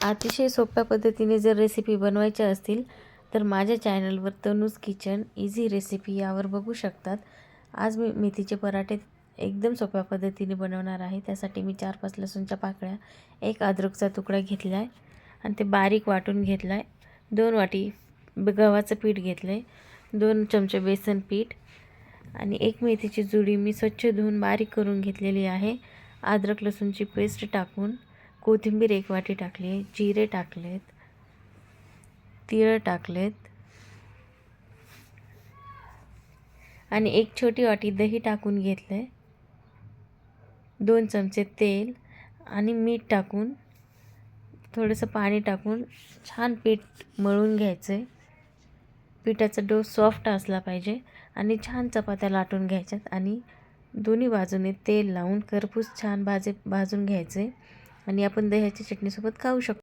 अतिशय सोप्या पद्धतीने जर रेसिपी बनवायच्या असतील तर माझ्या चॅनलवर तनूज किचन इझी रेसिपी यावर बघू शकतात। आज मी मेथीचे पराठे एकदम सोप्या पद्धतीने बनवणार आहे। त्यासाठी मी 4-5 लसूणच्या पाकळ्या, 1 अद्रकचा तुकडा घेतला आहे आणि ते बारीक वाटून घेतला आहे। 2 वाटी गव्हाचं पीठ घेतलं आहे, 2 चमचे बेसन पीठ आणि 1 मेथीची जुडी मी स्वच्छ धुवून बारीक करून घेतलेली आहे। अद्रक लसूणची पेस्ट टाकून कोथिंबीर 1 वाटी टाकली आहे, जिरे टाकलेत, तीळ टाकलेत आणि 1 छोटी वाटी दही टाकून घेतले, 2 चमचे तेल आणि मीठ टाकून थोडंसं पाणी टाकून छान पीठ मळून घ्यायचं। पिठाचा डो सॉफ्ट असला पाहिजे आणि छान चपात्या लाटून घ्यायच्यात आणि दोन्ही बाजूने तेल लावून खरपूस छान भाजून घ्यायचे आणि आपण दह्याच्या चटणीसोबत खाऊ शकतो।